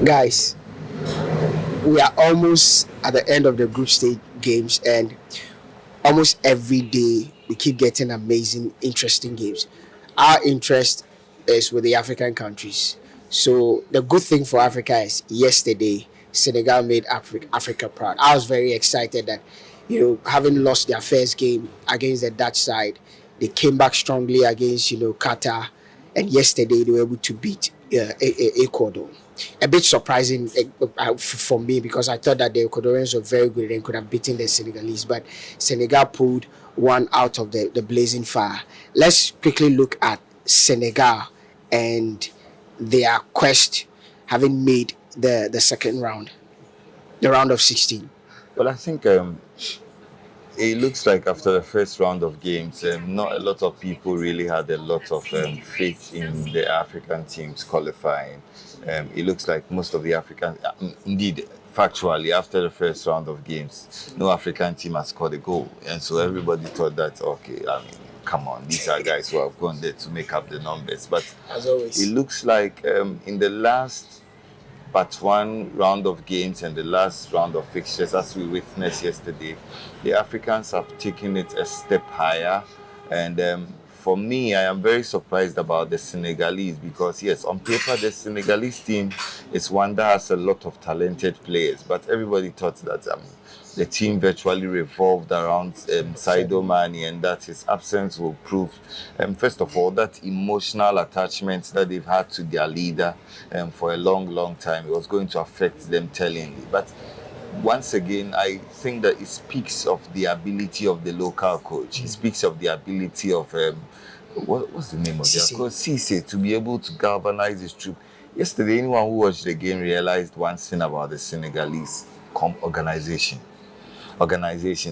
Guys, we are almost at the end of the group stage games, and almost every day we keep getting amazing, interesting games. Our interest is with the African countries. So the good thing for Africa is yesterday Senegal made Africa proud. I was very excited that having lost their first game against the Dutch side, they came back strongly against Qatar, and yesterday they were able to beat Ecuador. A bit surprising for me because I thought that the Ecuadorians were very good and could have beaten the Senegalese, but Senegal pulled one out of the blazing fire. Let's quickly look at Senegal and their quest having made the second round, the round of 16. Well, I think it looks like after the first round of games, not a lot of people really had a lot of faith in the African teams qualifying. It looks like most of the African, indeed, factually, after the first round of games, no African team has scored a goal. And so everybody thought that, okay, I mean, come on, these are guys who have gone there to make up the numbers. But As always, it looks like in the last but one round of games and the last round of fixtures, as we witnessed yesterday, the Africans have taken it a step higher. And for me, I am very surprised about the Senegalese because, yes, on paper, the Senegalese team is one that has a lot of talented players. But everybody thought that the team virtually revolved around Sadio Mane, and that his absence will prove, first of all, that emotional attachment that they've had to their leader for a long, long time. It was going to affect them tellingly. But once again, I think that it speaks of the ability of the local coach. It speaks of the ability of, what's the name of their coach? Cisse, to be able to galvanize his troop. Yesterday, anyone who watched the game realized one thing about the Senegalese organization.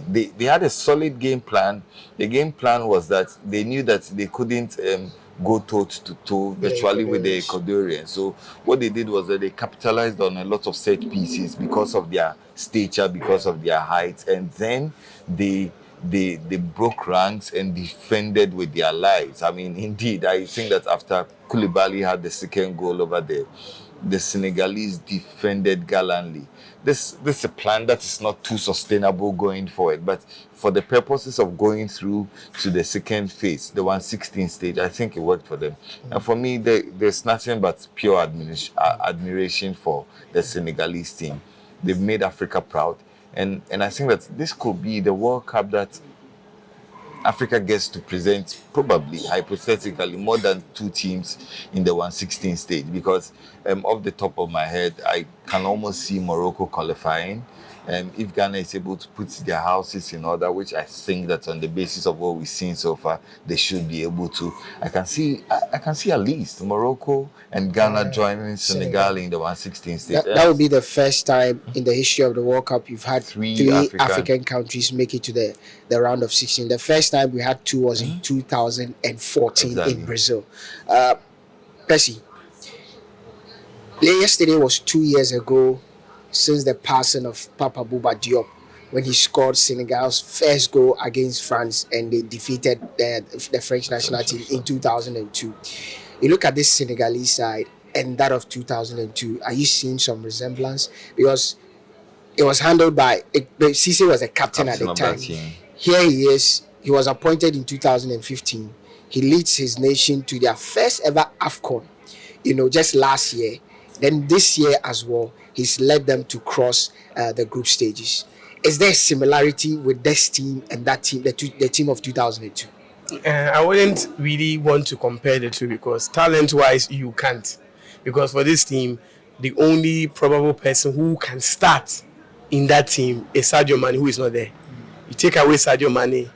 They had a solid game plan. The game plan was that they knew that they couldn't go toe to toe virtually with the Ecuadorians. So what they did was that they capitalized on a lot of set pieces because of their stature, because of their height, and then they broke ranks and defended with their lives. I mean, indeed, I think that after Koulibaly had the second goal over there, the Senegalese defended gallantly. This is a plan that is not too sustainable going forward, but for the purposes of going through to the second phase, the 116 stage, I think it worked for them. And for me, there's nothing but pure admiration for the Senegalese team. They've made Africa proud, and I think that this could be the World Cup that Africa gets to present, probably hypothetically, more than two teams in the 116 stage, because off the top of my head, I can almost see Morocco qualifying. If Ghana is able to put their houses in order, which I think that on the basis of what we've seen so far, they should be able to. I can see at least Morocco and Ghana joining Senegal in the 116 stage. That would be the first time in the history of the World Cup you've had three African countries make it to the round of 16. The first time we had two was in 2014 in Brazil. Percy, yesterday was 2 years ago since the passing of Papa Bouba Diop, when he scored Senegal's first goal against France and they defeated the French national team in 2002. You look at this Senegalese side and that of 2002, are you seeing some resemblance? Because it was handled by Cisse was a captain at the time. Here he is. He was appointed in 2015. He leads his nation to their first ever AFCON, just last year. Then this year as well, he's led them to cross the group stages. Is there a similarity with this team and that team, the team of 2002? I wouldn't really want to compare the two because talent-wise, you can't. Because for this team, the only probable person who can start in that team is Sadio Mane, who is not there. You take away Sadio Mane,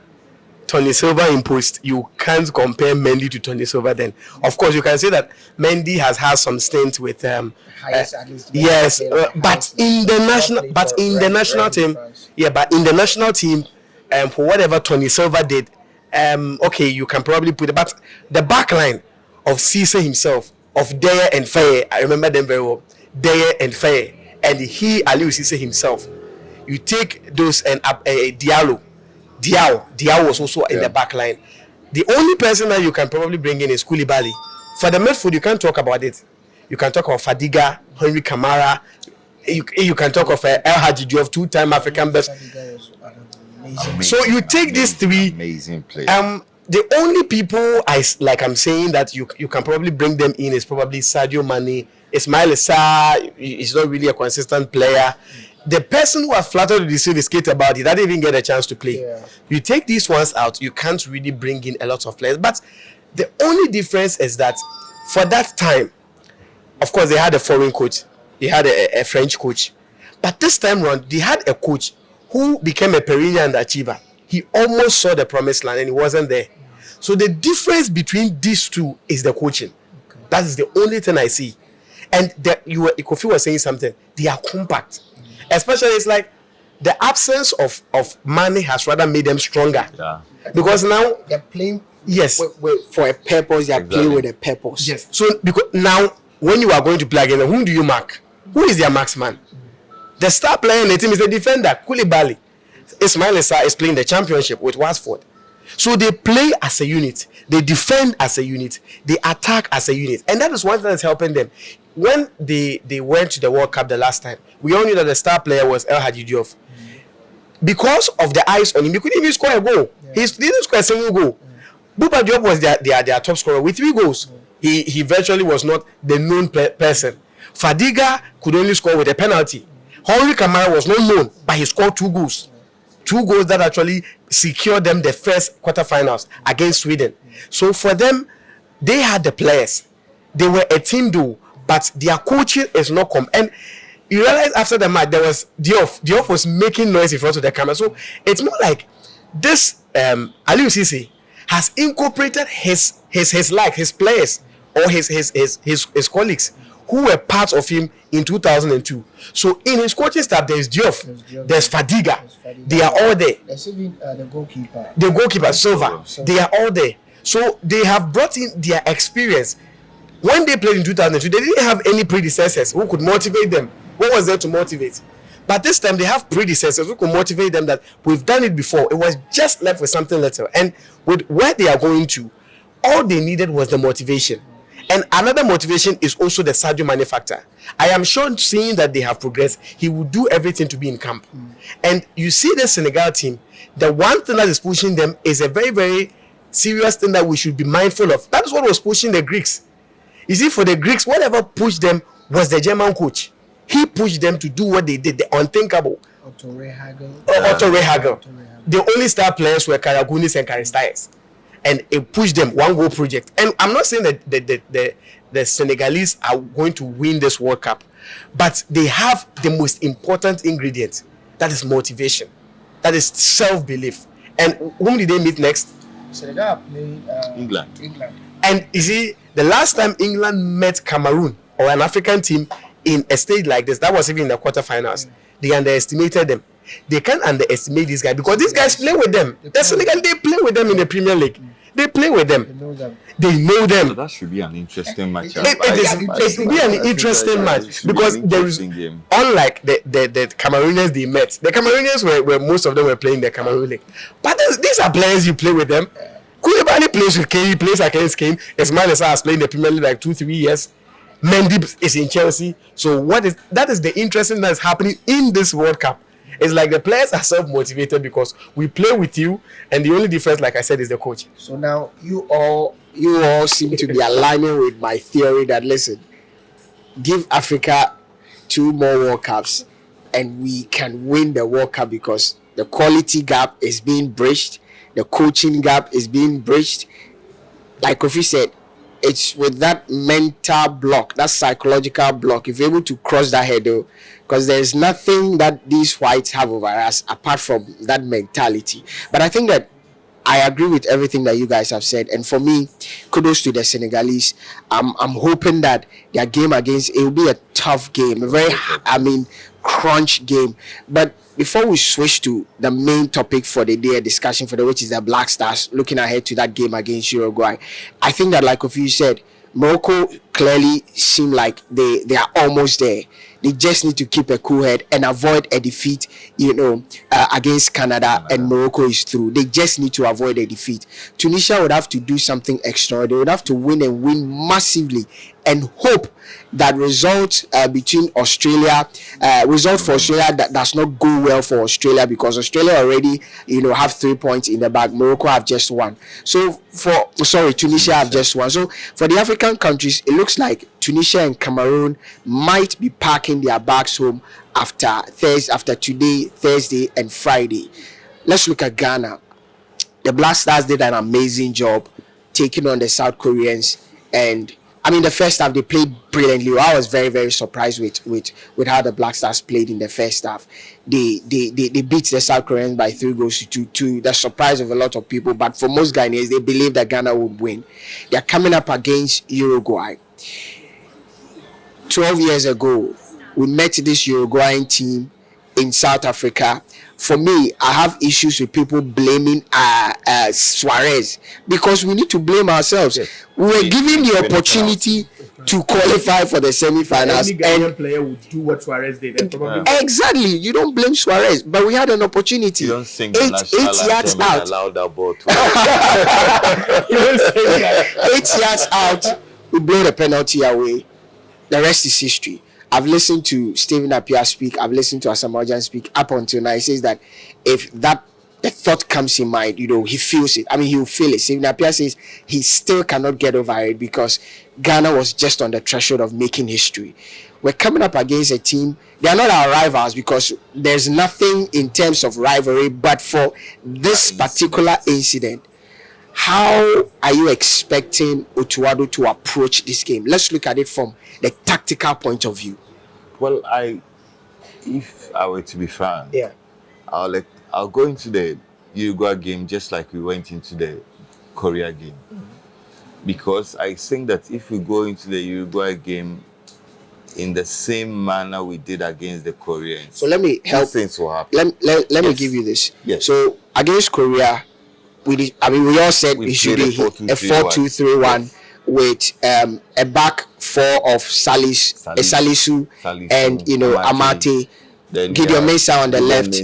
Tony Silva in post, you can't compare Mendy to Tony Silva then. Of course, you can say that Mendy has had some stints with yes, but in the national team, for whatever Tony Silva did, okay, you can probably put it, but the back line of Cisse himself, of Dyer and Faye, I remember them very well, Dyer and Faye, and Aliou Cisse himself. You take those and Diallo was also in the back line. The only person that you can probably bring in is Koulibaly. For the midfield, you can't talk about it. You can talk of Fadiga, Henry Kamara. You can talk of El Hadji Diouf, two-time African best. So you take these three amazing players. The only people I'm saying that you can probably bring them in is probably Sadio Mane. Ismail Sarr is not really a consistent player. The person who has flattered to deceive his kid about it, that didn't even get a chance to play. Yeah. You take these ones out, you can't really bring in a lot of players. But the only difference is that for that time, of course, they had a foreign coach, they had a French coach, but this time around, they had a coach who became a perennial achiever. He almost saw the promised land and he wasn't there. So the difference between these two is the coaching. Okay. That is the only thing I see. And Kofi was saying something. They are compact. Especially, it's like the absence of money has rather made them stronger. Yeah. Because now they're playing. Yes. For a purpose. They are playing with a purpose. Yes. So because now, when you are going to play against them, whom do you mark? Who is their marksman? The star player in the team is the defender, Koulibaly. Ismail Sarr is playing the championship with Watford. So they play as a unit. They defend as a unit. They attack as a unit. And that is one thing that's helping them. When they went to the World Cup the last time, we all knew that the star player was El Hadji Diouf. Because of the eyes on him, he couldn't even score a goal. He didn't score a single goal. Bouba Diop was their top scorer with 3 goals. He virtually was not the known person. Fadiga could only score with a penalty. Henry Kamara was not known, but he scored 2 goals. 2 goals that actually secured them the first quarterfinals against Sweden. So for them, they had the players. They were a team duo, but their coaching is not And you realize after the match, there was Diouf. Diouf was making noise in front of the camera. So it's more like this Aliou Cisse has incorporated his players or his colleagues who were part of him in 2002. So in his coaching staff, there's Diouf, there's Fadiga. They are all there. There's even the goalkeeper. The goalkeeper, Silva. They are all there. So they have brought in their experience. When they played in 2002, they didn't have any predecessors who could motivate them. What was there to motivate? But this time they have predecessors who could motivate them that we've done it before. It was just left with something little. And with where they are going to, all they needed was the motivation. And another motivation is also the Sadio Mane factor. I am sure, seeing that they have progressed, he will do everything to be in camp. And you see the Senegal team, the one thing that is pushing them is a very, very serious thing that we should be mindful of. That is what was pushing the Greeks. You see, for the Greeks, whatever pushed them was the German coach. He pushed them to do what they did, the unthinkable. Otto Rehagel. The only star players were Karagunis and Karistaes. And it pushed them, 1-goal project. And I'm not saying that the Senegalese are going to win this World Cup, but they have the most important ingredient. That is motivation. That is self-belief. And whom did they meet next? Senegal played England. And you see, the last time England met Cameroon or an African team in a stage like this, that was even in the quarterfinals. They underestimated them. They can't underestimate these guys because these guys play with them. The Senegal, they play with them in the Premier League. They play with them. They know them. So that should be an interesting match. It will be an interesting match because there is, unlike the Cameroonians they met, the Cameroonians were most of them were playing the Cameroon League. But these are players you play with them. Koulibaly plays with Kane, he plays against Kane. Ismail Sarr has played in the Premier League like 2-3 years. Mendy is in Chelsea. So that is the interesting that is happening in this World Cup. It's like the players are self-motivated because we play with you, and the only difference, like I said, is the coach. So now you all seem to be aligning with my theory that, listen, give Africa 2 more World Cups and we can win the World Cup because the quality gap is being bridged, the coaching gap is being bridged. Like Kofi said, it's with that mental block, that psychological block. If you're able to cross that hurdle, because there's nothing that these whites have over us apart from that mentality. But I think that I agree with everything that you guys have said. And for me, kudos to the Senegalese. I'm hoping that their game against, it will be a tough game, a very, crunch game. But before we switch to the main topic for the day, discussion for the which is the Black Stars, looking ahead to that game against Uruguay, I think that, like you said, Morocco clearly seem like they are almost there. They just need to keep a cool head and avoid a defeat, against Canada, and Morocco is through. They just need to avoid a defeat. Tunisia would have to do something extraordinary. They would have to win and win massively and hope that results between Australia, result for Australia that does not go well for Australia, because Australia already, have 3 points in the bag. Morocco have just one. So Tunisia have just one. So for the African countries, it looks like Tunisia and Cameroon might be packing their bags home after today, Thursday and Friday. Let's look at Ghana. The Black Stars did an amazing job taking on the South Koreans, and I mean, the first half they played brilliantly. I was very, very surprised with how the Black Stars played in the first half. They beat the South Koreans by 3-2 to the surprise of a lot of people. But for most Ghanaians, they believed that Ghana would win. They're coming up against Uruguay. 12 years ago, we met this Uruguayan team in South Africa. For me, I have issues with people blaming Suarez, because we need to blame ourselves. Yes. We were given the opportunity to qualify for the semi-finals. Any Ghanaian player would do what Suarez did. Exactly. You don't blame Suarez, but we had an opportunity. You don't think eight yards out. Allowed that ball to 8 yards out, we blow the penalty away. The rest is history. I've listened to Stephen Appiah speak. I've listened to Asamoah speak up until now. He says that if the thought comes in mind, he feels it. I mean, he'll feel it. Stephen Appiah says he still cannot get over it, because Ghana was just on the threshold of making history. We're coming up against a team. They are not our rivals, because there's nothing in terms of rivalry. But for this particular incident, how are you expecting Otuado to approach this game? Let's look at it from the tactical point of view. Well, if I were to be frank, yeah, I'll go into the Uruguay game just like we went into the Korea game, because I think that if we go into the Uruguay game in the same manner we did against the Koreans, so let me help. Things will happen. Let me give you this. Yes. So against Korea, we all said we should be a 4-2-3-1 with a back four of Salisu and Amate. Gideon Mensah on the left,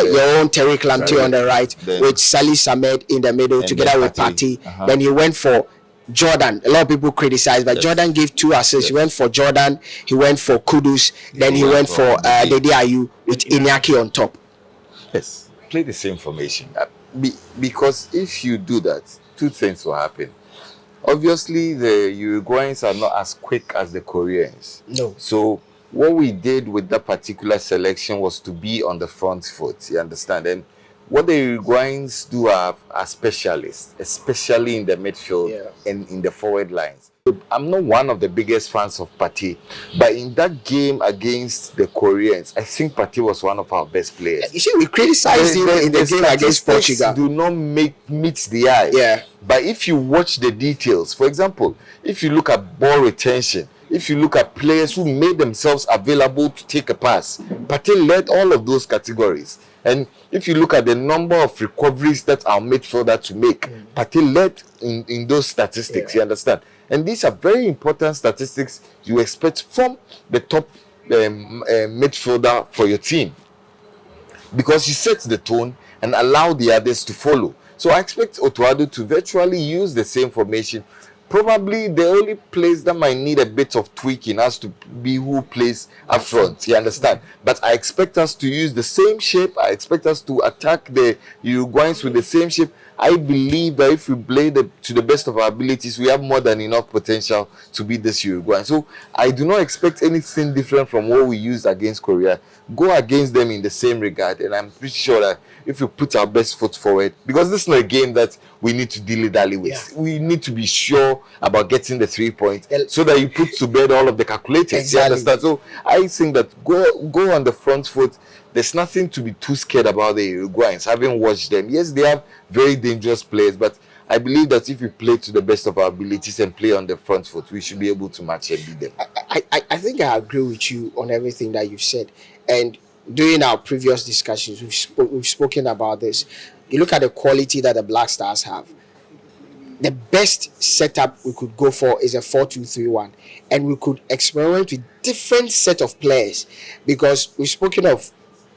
your own Terry Clamte on the right, with Salis Ahmed in the middle together with Partey. Then he went for Jordan. A lot of people criticize, but Jordan gave 2 assists. He went for Jordan, he went for Kudus, then he went for Dede Ayew with Iñaki on top. Yes, play the same formation. Because if you do that, 2 things will happen. Obviously, the Uruguayans are not as quick as the Koreans. No. So what we did with that particular selection was to be on the front foot. You understand? And what the Uruguayans do are specialists, especially in the midfield and in the forward lines. I'm not one of the biggest fans of Partey, but in that game against the Koreans, I think Partey was one of our best players. You see, we criticized him in the game against Portugal. Do not meet the eye. Yeah. But if you watch the details, for example, if you look at ball retention, if you look at players who made themselves available to take a pass, Partey led all of those categories. And if you look at the number of recoveries that our midfielder to make, Partey led in those statistics. You understand? And these are very important statistics you expect from the top midfielder for your team, because he sets the tone and allow the others to follow. So I expect Otuado to virtually use the same formation. Probably the only place that might need a bit of tweaking has to be who plays up front. You understand? But I expect us to use the same shape. I expect us to attack the Uruguayans with the same shape. I believe that if we play to the best of our abilities, we have more than enough potential to beat this Uruguay. So I do not expect anything different from what we used against Korea. Go against them in the same regard, and I'm pretty sure that if we put our best foot forward, because this is not a game that we need to dilly-dally with. We need to be sure about getting the 3 points so that you put to bed all of the calculators. Exactly. You understand? So I think that go on the front foot. There's nothing to be too scared about the Uruguayans, having watched them. Yes, they have very dangerous players, but I believe that if we play to the best of our abilities and play on the front foot, we should be able to match and beat them. I think I agree with you on everything that you've said. And during our previous discussions, we've spoken about this. You look at the quality that the Black Stars have. the best setup we could go for is a 4-2-3-1, and we could experiment with different set of players, because we've spoken of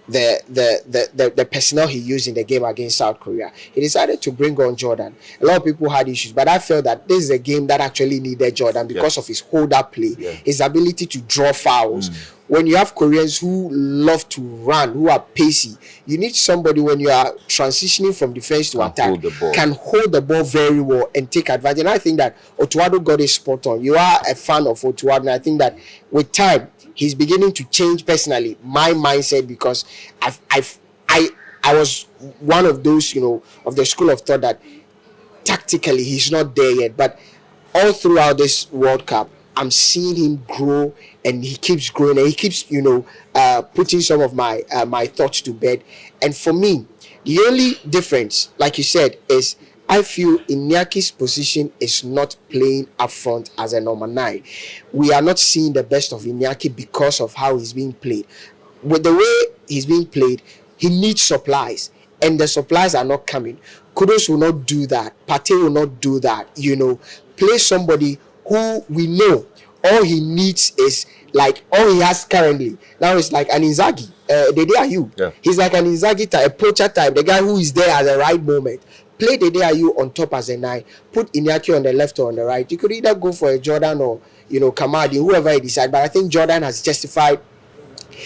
the personnel he used in the game against South Korea. He decided to bring on Jordan. A lot of people had issues, but I felt that this is a game that actually needed Jordan because of his hold-up play, his ability to draw fouls. When you have Koreans who love to run, who are pacey, you need somebody when you are transitioning from defense to attack can hold the ball very well and take advantage. And I think that Otuado got it spot on. You are a fan of Otuado, and I think that with time he's beginning to change personally my mindset, because I was one of those, of the school of thought that tactically he's not there yet, but all throughout this World Cup I'm seeing him grow, and he keeps growing, and he keeps putting some of my my thoughts to bed. And for me, the only difference, like you said, is I feel Inyaki's position is not playing up front as a number 9. We are not seeing the best of Inyaki because of how he's being played. With the way he's being played, he needs supplies, and the supplies are not coming. Kudos will not do that. Pate will not do that. Play somebody who we know all he needs is, like, all he has currently now is like an Inzaghi. Dede Ayew. He's like an Inzaghi type, a poacher type, the guy who is there at the right moment. Play Dede Ayew on top as a 9. Put Inyaki on the left or on the right. You could either go for a Jordan or Kamadi, whoever you decide. But I think Jordan has justified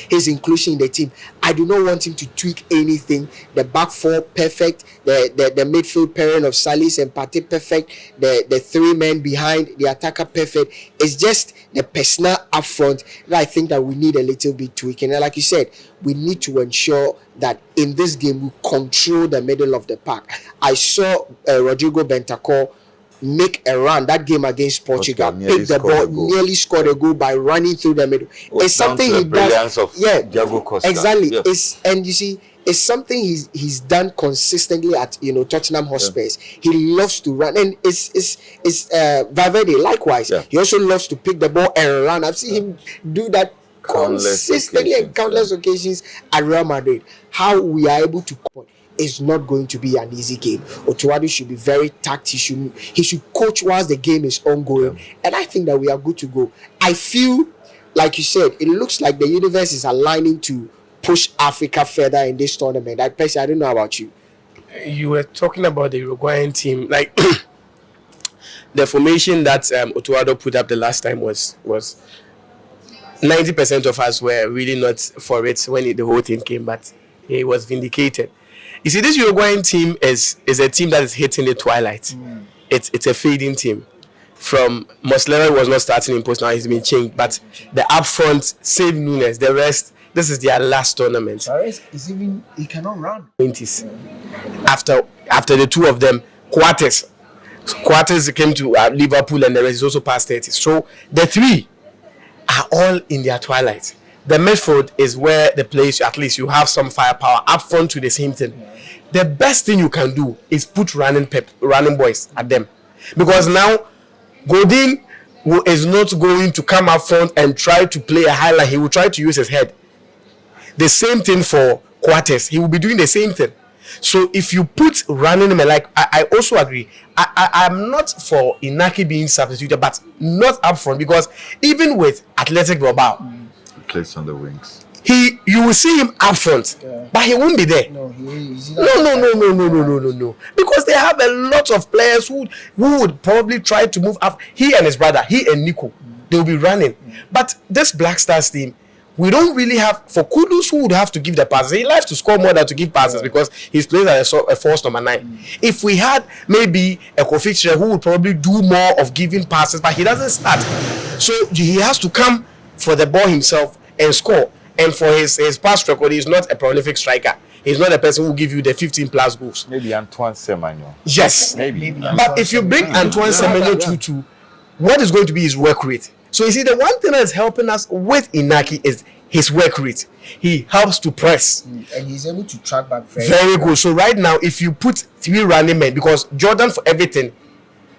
his inclusion in the team. I do not want him to tweak anything. The back four perfect, the midfield pairing of Salis and Partey perfect, the 3 men behind the attacker perfect. It's just the personnel up front that I think that we need a little bit tweaking. And like you said, we need to ensure that in this game we control the middle of the park. I saw Rodrigo Bentancur make a run that game against Portugal, pick the ball, nearly scored a goal by running through the middle. It's something he does. Diego Costa. Exactly. Yeah. And you see, it's something he's done consistently at Tottenham Hotspurs. He loves to run, and it's Valverde likewise. He also loves to pick the ball and run. I've seen him do that consistently and countless occasions at Real Madrid. How we are able to is not going to be an easy game. Otuado should be very tactful. He should coach whilst the game is ongoing. And I think that we are good to go. I feel, like you said, it looks like the universe is aligning to push Africa further in this tournament. I don't know about you. You were talking about the Uruguayan team. Like, the formation that Otuado put up the last time was 90% of us were really not for it when the whole thing came, but he was vindicated. You see, this Uruguayan team is a team that is hitting the twilight. It's a fading team. From Muslera was not starting in post, now he's been changed. But the up front, save Nunes, the rest, this is their last tournament. He cannot run. 20s. After the two of them, Quartes came to Liverpool, and the rest is also past 30. So the 3 are all in their twilight. The midfield is where the place, at least you have some firepower. Up front to the same thing. The best thing you can do is put running boys at them, because now Godin is not going to come up front and try to play a highlight. He will try to use his head. The same thing for Quartes. He will be doing the same thing. So if you put running men, like I also agree. I'm not for Inaki being substituted, but not up front, because even with Athletic Bilbao, plays on the wings. You will see him up front, but he won't be there. No. Because they have a lot of players who would probably try to move up. He and his brother, he and Nico, they will be running. But this Black Stars team, we don't really have, for Kudus, who would have to give the passes. He likes to score more than to give passes, because he's playing as a false number 9. If we had maybe a Kofi who would probably do more of giving passes, but he doesn't start. So he has to come for the ball himself and score. And for his past record, he's not a prolific striker. He's not a person who will give you the 15 plus goals. Maybe Antoine Semenyo. Yes. Maybe. But if you bring Antoine Semenyo to what is going to be his work rate? So you see, the one thing that's helping us with Inaki is his work rate. He helps to press. And he's able to track back very good. So right now, if you put 3 running men, because Jordan for everything,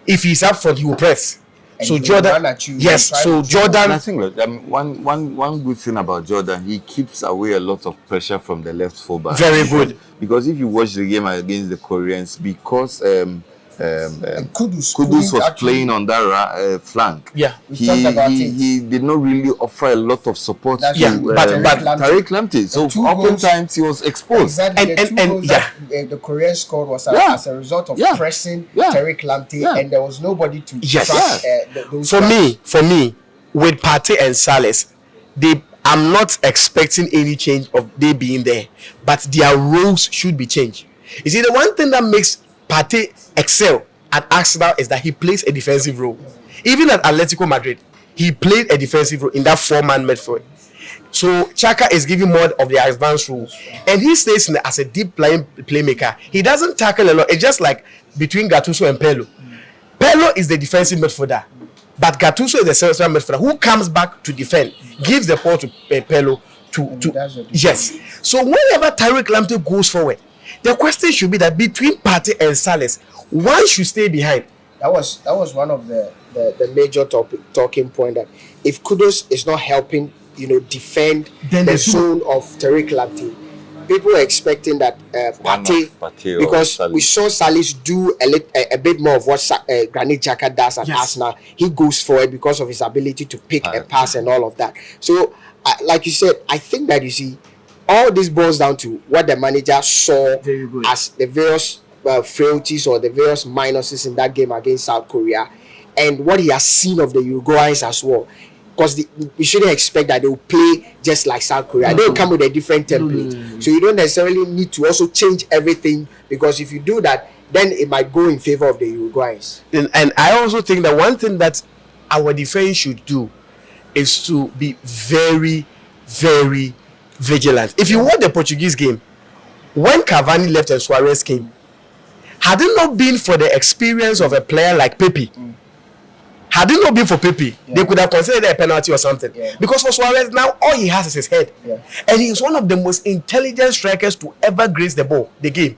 if he's up front, he will press. And so Jordan, yes. So Jordan, I think one good thing about Jordan, he keeps away a lot of pressure from the left fullback. Very good. Because if you watch the game against the Koreans, because And Kudus Kudus was actually playing on that flank. Yeah. We talked about it. He did not really offer a lot of support That's to true. but Tariq Lamptey. So two oftentimes he was exposed. Exactly. And- The two and- goals yeah. that the Korean scored was Yeah. as a result of Yeah. pressing Yeah. Tariq Lamptey, Yeah. and there was nobody to Yes. track those. For me, with Partey and Salas, I'm not expecting any change of they being there, but their roles should be changed. You see, the one thing that makes Partey excel at Arsenal is that he plays a defensive role. Even at Atletico Madrid, he played a defensive role in that four-man midfield. So Chaka is giving more of the advanced role, and he stays as a deep playmaker. He doesn't tackle a lot. It's just like between Gattuso and Pello. Pello is the defensive midfielder, but Gattuso is the central midfielder who comes back to defend, gives the ball to Pello yes. So whenever Tariq Lamptey goes forward, the question should be that between Partey and Salas, one should stay behind. That was one of the major talking point, that if Kudus is not helping, defend Then the the zone of Tariq Lamptey, people are expecting that Partey, Partey or because Salis. we saw Salis do a bit more of what Granit Xhaka does at Yes. Arsenal. He goes forward because of his ability to pick a pass and all of that. So, like you said, I think that, you see, all this boils down to what the manager saw Very good. as the various frailties or the various minuses in that game against South Korea, and what he has seen of the Uruguayans as well. Because we shouldn't expect that they will play just like South Korea. They will come with a different template. So you don't necessarily need to also change everything, because if you do that, then it might go in favor of the Uruguayans. And I also think that one thing that our defense should do is to be very, very vigilant. If you watch the Portuguese game, when Cavani left and Suarez came, had it not been for the experience of a player like Pepe, had it not been for Pepe, they could have considered a penalty or something. Yeah. Because for Suarez, now all he has is his head. Yeah. And he's one of the most intelligent strikers to ever grace the game.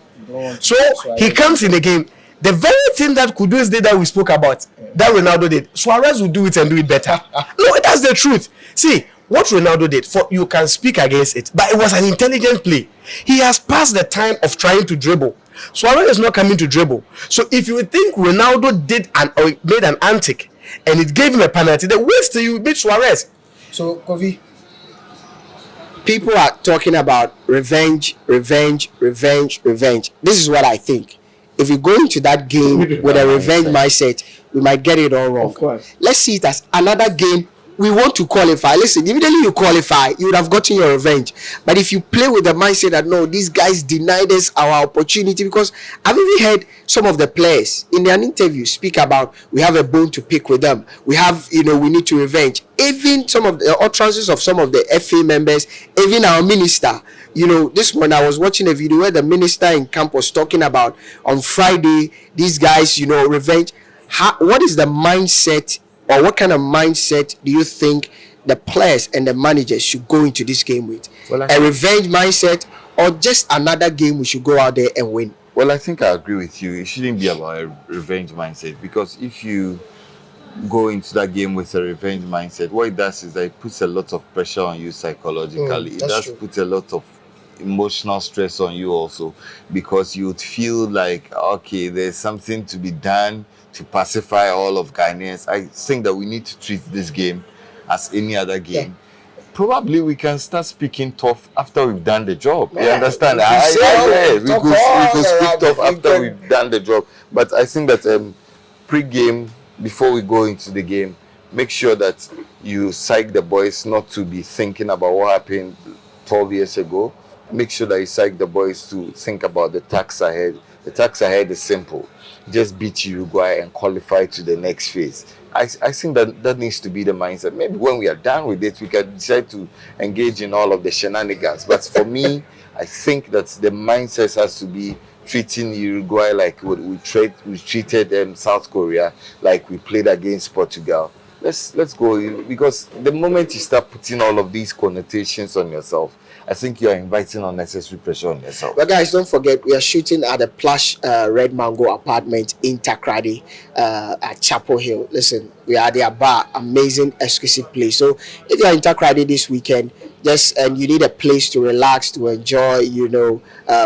So Suarez. he comes in the game. The very thing that Kudus did that we spoke about, that Ronaldo did, Suarez will do it and do it better. No, that's the truth. See, what Ronaldo did, you can speak against it, but it was an intelligent play. He has passed the time of trying to dribble. Suarez is not coming to dribble. So if you think Ronaldo made an antic and it gave him a penalty, the worst you beat Suarez. So, Kofi, people are talking about revenge. This is what I think. If you go into that game with a revenge mindset, we might get it all wrong. Of course. Let's see it as another game. We want to qualify. Listen, immediately you qualify, you would have gotten your revenge. But if you play with the mindset that, no, these guys denied us our opportunity, because I've even heard some of the players in an interview speak about, we have a bone to pick with them. We have, we need to revenge. Even some of the utterances of some of the FA members, even our minister. This one, I was watching a video where the minister in camp was talking about on Friday, these guys, revenge. What is the mindset, or what kind of mindset do you think the players and the managers should go into this game with? Well, a revenge mindset, or just another game we should go out there and win? Well, I think I agree with you. It shouldn't be about a revenge mindset, because if you go into that game with a revenge mindset, what it does is that it puts a lot of pressure on you psychologically. It does put a lot of emotional stress on you also, because you would feel like, okay, there's something to be done to pacify all of Ghanaians. I think that we need to treat this game as any other game. Probably we can start speaking tough after we've done the job. You understand? We could speak tough after we've done the job. But I think that pre-game, before we go into the game, make sure that you psych the boys not to be thinking about what happened 12 years ago. Make sure that you psych the boys to think about the task ahead. The task ahead is simple. Just beat Uruguay and qualify to the next phase. I think that needs to be the mindset. Maybe when we are done with it, we can decide to engage in all of the shenanigans. But for me, I think that the mindset has to be treating Uruguay like we treated South Korea, like we played against Portugal. Let's go, because the moment you start putting all of these connotations on yourself, I think you are inviting unnecessary pressure on yourself. But guys, don't forget, we are shooting at the plush Red Mango apartment in Takrady at Chapel Hill. Listen, we are at their bar, amazing, exquisite place. So if you are in Takrady this weekend, just and you need a place to relax, to enjoy,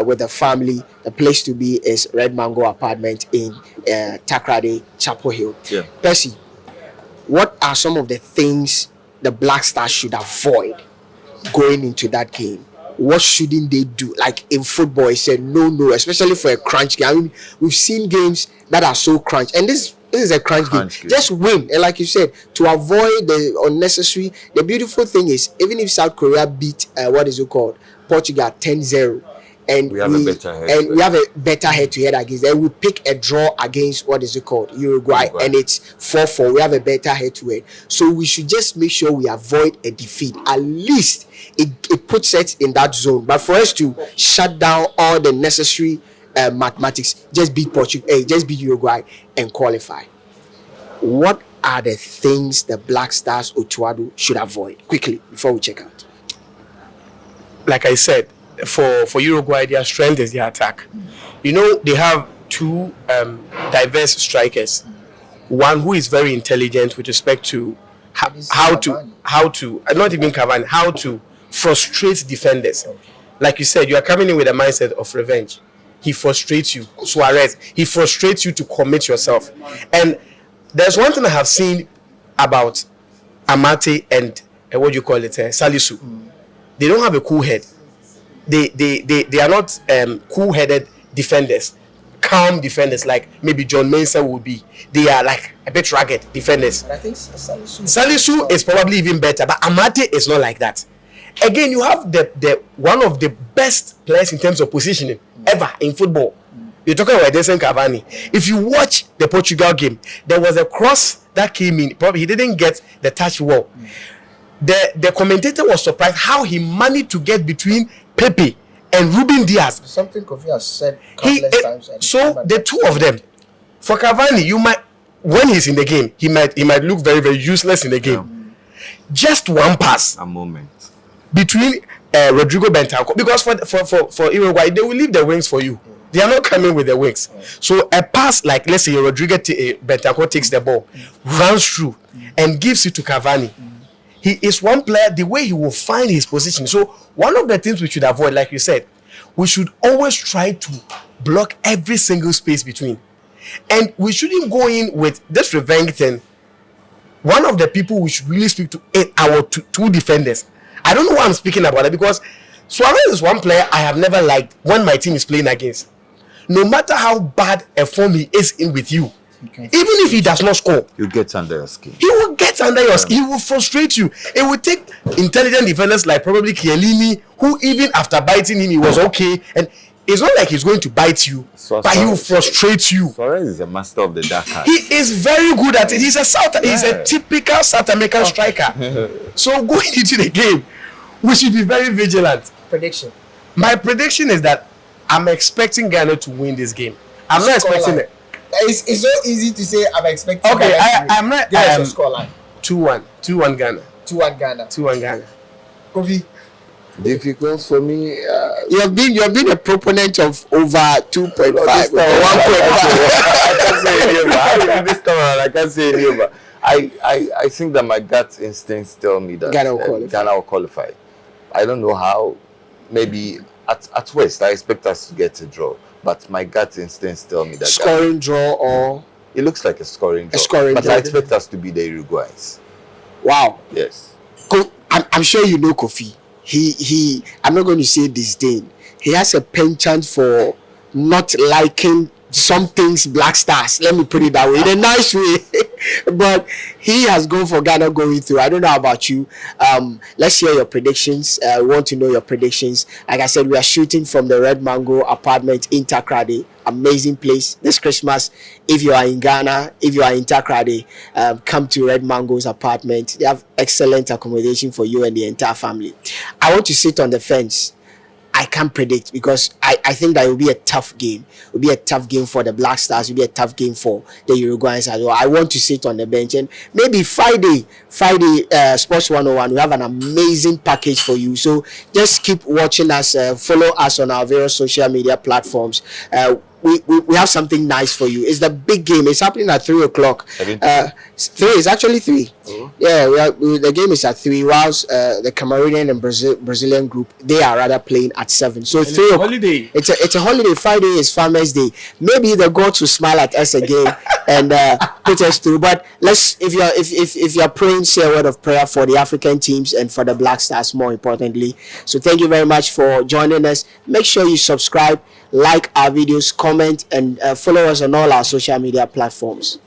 with the family, the place to be is Red Mango Apartment in Takrade, Chapel Hill. Yeah. Percy, what are some of the things the Black Stars should avoid going into that game? What shouldn't they do? Like in football, I said no, especially for a crunch game. I mean, we've seen games that are so crunch, and this is a crunch game. Just win, and like you said, to avoid the unnecessary. The beautiful thing is, even if South Korea beat Portugal 10-0, and we have a better head-to-head against them, we pick a draw against Uruguay, and it's 4-4. We have a better head-to-head, so we should just make sure we avoid a defeat. At least it puts us in that zone. But for us to shut down all the necessary mathematics, just beat Portugal, just beat Uruguay and qualify. What are the things the Black Stars Otuado should avoid quickly before we check out? Like I said, for Uruguay, their strength is their attack. They have two diverse strikers. One who is very intelligent with respect to how to not even Cavani, how to frustrate defenders. Like you said, you are coming in with a mindset of revenge. He frustrates you. Suarez, he frustrates you to commit yourself. And there's one thing I have seen about Amate and Salisu. They don't have a cool head. They are not cool-headed defenders, calm defenders like maybe John Mensah would be. They are like a bit rugged defenders. But I think Salisu is probably even better, but Amate is not like that. Again, you have the one of the best players in terms of positioning ever in football. You're talking about Edinson Cavani. If you watch the Portugal game, there was a cross that came in. Probably he didn't get the touch well. The commentator was surprised how he managed to get between Pepe and Ruben Diaz. Something Kofi has said countless times. So the two of them, for Cavani, when he's in the game, he might look very, very useless in the game. Just one pass, a moment between Rodrigo Bentancur, because for Uruguay, they will leave the wings for you. They are not coming with the wings. So a pass like, let's say Rodrigo Bentancur takes the ball, runs through, and gives it to Cavani. He is one player, the way he will find his position. So one of the things we should avoid, like you said, we should always try to block every single space between. And we shouldn't go in with this revenge thing. One of the people we should really speak to is our two defenders. I don't know why I'm speaking about it, because Suarez is one player I have never liked when my team is playing against. No matter how bad a form he is in with you, even if he does not score, you get under your skin. He will get under your skin. He will frustrate you. It will take intelligent defenders like probably Chiellini, who even after biting him, he was okay. And it's not like he's going to bite you, but he will frustrate you. Suarez is a master of the dark arts. He is very good at it. He's a typical South American striker. So going into the game, we should be very vigilant. Prediction. My prediction is that I'm expecting Ghana to win this game. I'm not expecting it. It's so easy to say I'm expecting. Okay, I'm not. Scoreline. 2-1 Ghana. 2-1 Ghana. 2-1 Ghana. Kofi. Difficult for me. You have been a proponent of over 2.5 or 1.5. I can't say any, but I think that my gut instincts tell me that Ghana will qualify. I don't know how. Maybe at worst I expect us to get a draw, but my gut instincts tell me that scoring draw, or it looks like a scoring draw. But I expect us to be the Uruguays. Wow. Yes. I'm sure you know Kofi. He I'm not going to say disdain. He has a penchant for not liking some things Black Stars. Let me put it that way, in a nice way. But he has gone for Ghana going through. I don't know about you. Let's hear your predictions. We want to know your predictions. Like I said, we are shooting from the Red Mango Apartment in Takrade. Amazing place this Christmas. If you are in Ghana, if you are in Takrade, come to Red Mango's apartment. They have excellent accommodation for you and the entire family. I want to sit on the fence. I can't predict, because I think that it will be a tough game. It will be a tough game for the Black Stars. It will be a tough game for the Uruguayans as well. I want to sit on the bench, and maybe Friday, Sports 101, we have an amazing package for you. So just keep watching us, follow us on our various social media platforms. We have something nice for you. It's the big game. It's happening at 3 o'clock. It's three. It's actually three. Yeah, the game is at three. Whilst the Cameroonian and Brazilian group, they are rather playing at 7. So And three. it's a holiday. It's a holiday. Friday is Farmers Day. Maybe the gods will smile at us again and put us through. But let's if you're praying, say a word of prayer for the African teams and for the Black Stars more importantly. So thank you very much for joining us. Make sure you subscribe, like our videos, comment, and follow us on all our social media platforms.